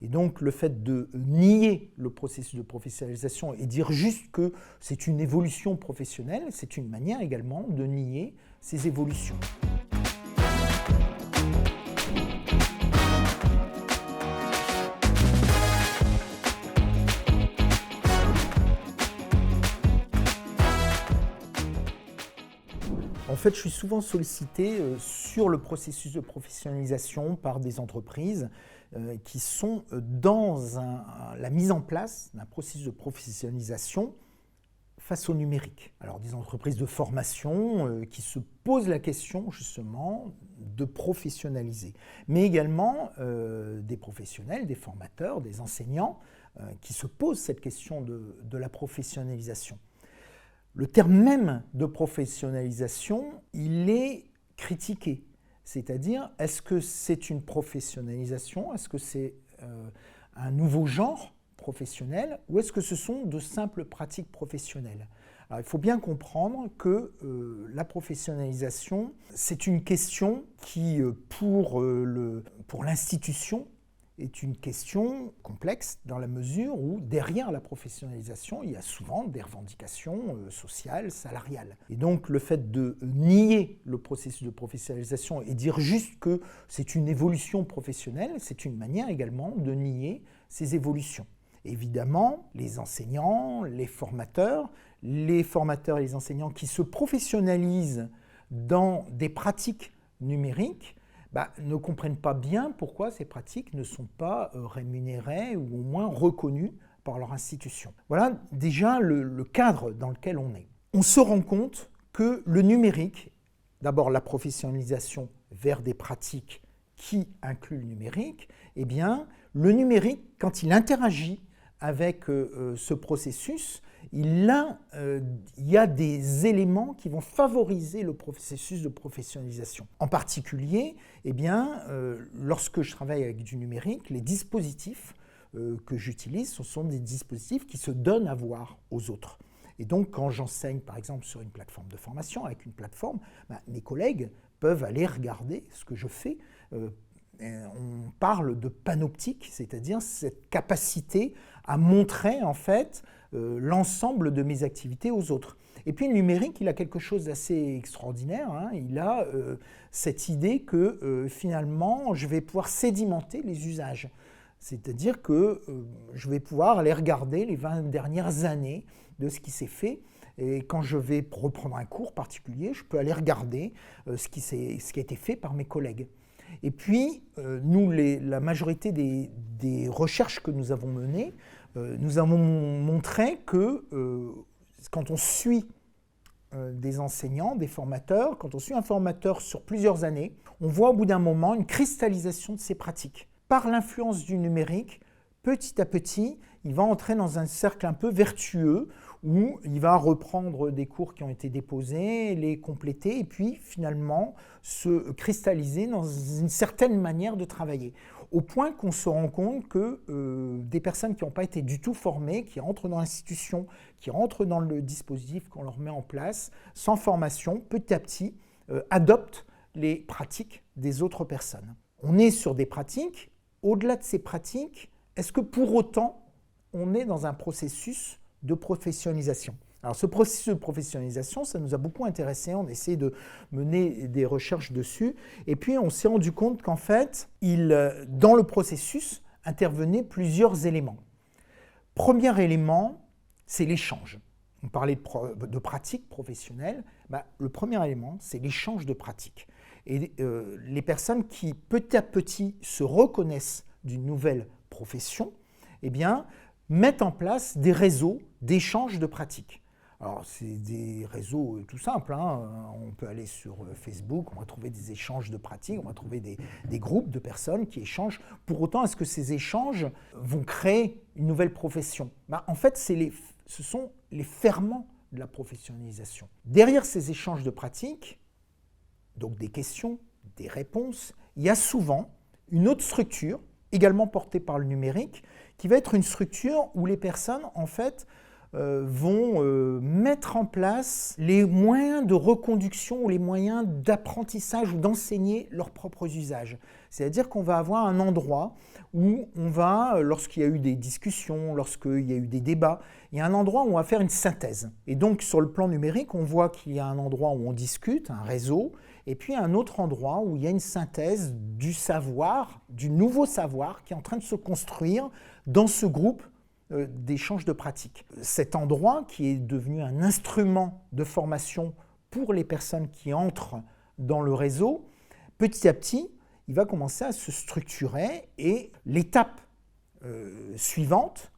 donc le fait de nier le processus de professionnalisation et dire juste que c'est une évolution professionnelle, c'est une manière également de nier ces évolutions. En fait, je suis souvent sollicité sur le processus de professionnalisation par des entreprises qui sont dans la mise en place d'un processus de professionnalisation face au numérique. Alors des entreprises de formation qui se posent la question justement de professionnaliser, mais également des professionnels, des formateurs, des enseignants qui se posent cette question de la professionnalisation. Le terme même de professionnalisation, il est critiqué. C'est-à-dire, est-ce que c'est une professionnalisation? Est-ce que c'est un nouveau genre professionnel? Ou est-ce que ce sont de simples pratiques professionnelles? Alors, il faut bien comprendre que la professionnalisation, c'est une question qui, pour l'institution, est une question complexe dans la mesure où derrière la professionnalisation, il y a souvent des revendications sociales, salariales. Et donc le fait de nier le processus de professionnalisation et dire juste que c'est une évolution professionnelle, c'est une manière également de nier ces évolutions. Évidemment, les enseignants, les formateurs et les enseignants qui se professionnalisent dans des pratiques numériques ne comprennent pas bien pourquoi ces pratiques ne sont pas rémunérées ou au moins reconnues par leur institution. Voilà déjà le cadre dans lequel on est. On se rend compte que le numérique, d'abord la professionnalisation vers des pratiques qui incluent le numérique, eh bien le numérique, quand il interagit avec ce processus, il y a des éléments qui vont favoriser le processus de professionnalisation. En particulier, eh bien, lorsque je travaille avec du numérique, les dispositifs que j'utilise, ce sont des dispositifs qui se donnent à voir aux autres. Et donc, quand j'enseigne, par exemple, sur une plateforme de formation, avec une plateforme, mes collègues peuvent aller regarder ce que je fais. On parle de panoptique, c'est-à-dire cette capacité à montrer en fait l'ensemble de mes activités aux autres. Et puis le numérique, il a quelque chose d'assez extraordinaire, hein. Il a cette idée que finalement, je vais pouvoir sédimenter les usages. C'est-à-dire que je vais pouvoir aller regarder les 20 dernières années de ce qui s'est fait. Et quand je vais reprendre un cours particulier, je peux aller regarder ce qui a été fait par mes collègues. Et puis, nous, la majorité des recherches que nous avons menées, nous avons montré que quand on suit des enseignants, des formateurs, quand on suit un formateur sur plusieurs années, on voit au bout d'un moment une cristallisation de ces pratiques. Par l'influence du numérique, petit à petit, il va entrer dans un cercle un peu vertueux où il va reprendre des cours qui ont été déposés, les compléter et puis finalement se cristalliser dans une certaine manière de travailler. Au point qu'on se rend compte que des personnes qui n'ont pas été du tout formées, qui entrent dans l'institution, qui rentrent dans le dispositif qu'on leur met en place, sans formation, petit à petit, adoptent les pratiques des autres personnes. On est sur des pratiques. Au-delà de ces pratiques, est-ce que pour autant, on est dans un processus de professionnalisation? Alors ce processus de professionnalisation, ça nous a beaucoup intéressés, on a essayé de mener des recherches dessus, et puis on s'est rendu compte qu'en fait, dans le processus, intervenaient plusieurs éléments. Premier élément, c'est l'échange. On parlait de pratiques professionnelles, le premier élément, c'est l'échange de pratiques. Et les personnes qui, petit à petit, se reconnaissent d'une nouvelle profession, eh bien, mettent en place des réseaux d'échange de pratiques. Alors, c'est des réseaux tout simples, hein. On peut aller sur Facebook, on va trouver des échanges de pratiques, on va trouver des groupes de personnes qui échangent. Pour autant, est-ce que ces échanges vont créer une nouvelle profession? En fait, ce sont les ferments de la professionnalisation. Derrière ces échanges de pratiques, donc des questions, des réponses, il y a souvent une autre structure, également portée par le numérique, qui va être une structure où les personnes, en fait, vont mettre en place les moyens de reconduction ou les moyens d'apprentissage ou d'enseigner leurs propres usages. C'est-à-dire qu'on va avoir un endroit où on va, lorsqu'il y a eu des discussions, lorsqu'il y a eu des débats, il y a un endroit où on va faire une synthèse. Et donc sur le plan numérique, on voit qu'il y a un endroit où on discute, un réseau, et puis un autre endroit où il y a une synthèse du savoir, du nouveau savoir qui est en train de se construire dans ce groupe d'échange de pratiques. Cet endroit qui est devenu un instrument de formation pour les personnes qui entrent dans le réseau, petit à petit, il va commencer à se structurer et l'étape suivante,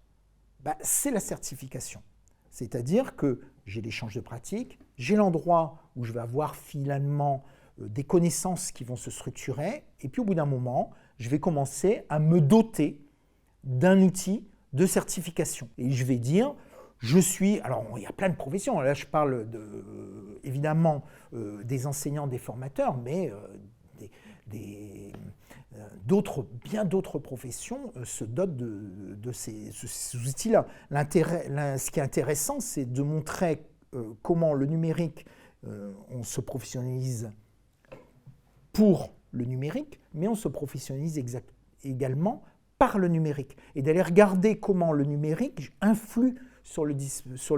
c'est la certification. C'est-à-dire que j'ai l'échange de pratiques, j'ai l'endroit où je vais avoir finalement des connaissances qui vont se structurer, et puis au bout d'un moment, je vais commencer à me doter d'un outil de certification. Et je vais dire, je suis... Alors, il y a plein de professions. Là, je parle évidemment des enseignants, des formateurs, mais bien d'autres professions se dotent de ces outils-là. Ce qui est intéressant, c'est de montrer comment le numérique, on se professionnalise pour le numérique, mais on se professionnalise également par le numérique, et d'aller regarder comment le numérique influe sur le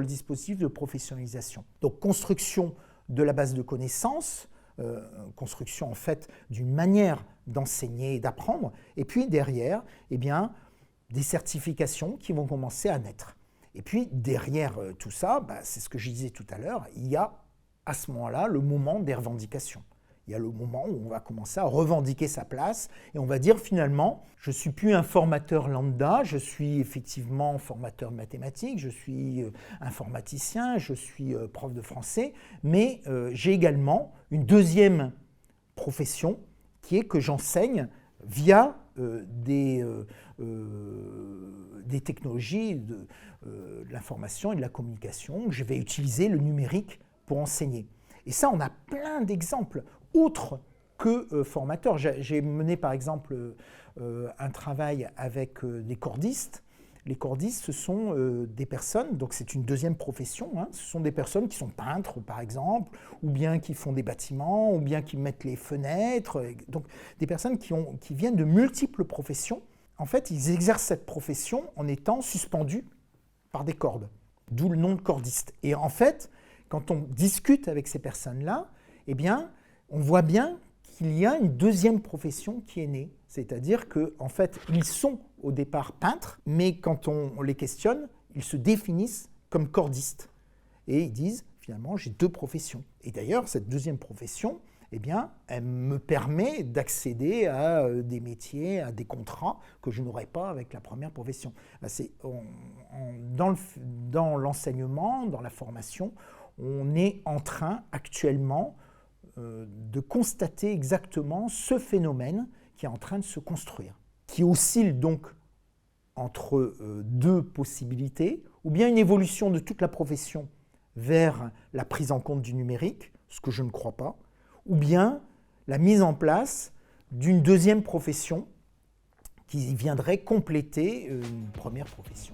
dispositif de professionnalisation. Donc construction de la base de connaissances, construction en fait d'une manière d'enseigner et d'apprendre, et puis derrière, des certifications qui vont commencer à naître. Et puis derrière tout ça, c'est ce que je disais tout à l'heure, il y a à ce moment-là le moment des revendications. Il y a le moment où on va commencer à revendiquer sa place et on va dire finalement, je ne suis plus un formateur lambda, je suis effectivement formateur de mathématiques, je suis informaticien, je suis prof de français, mais j'ai également une deuxième profession qui est que j'enseigne via des technologies de l'information et de la communication. Je vais utiliser le numérique pour enseigner. Et ça, on a plein d'exemples autres que formateurs. J'ai mené par exemple un travail avec des cordistes. Les cordistes, ce sont des personnes, donc c'est une deuxième profession, ce sont des personnes qui sont peintres par exemple, ou bien qui font des bâtiments, ou bien qui mettent les fenêtres, donc des personnes qui viennent de multiples professions. En fait, ils exercent cette profession en étant suspendus par des cordes, d'où le nom de cordiste. Et en fait, quand on discute avec ces personnes-là, on voit bien qu'il y a une deuxième profession qui est née. C'est-à-dire qu'en fait, ils sont au départ peintres, mais quand on les questionne, ils se définissent comme cordistes. Et ils disent, finalement, j'ai deux professions. Et d'ailleurs, cette deuxième profession, elle me permet d'accéder à des métiers, à des contrats que je n'aurais pas avec la première profession. Dans l'enseignement, dans la formation, on est en train actuellement de constater exactement ce phénomène qui est en train de se construire, qui oscille donc entre deux possibilités, ou bien une évolution de toute la profession vers la prise en compte du numérique, ce que je ne crois pas, ou bien la mise en place d'une deuxième profession qui viendrait compléter une première profession.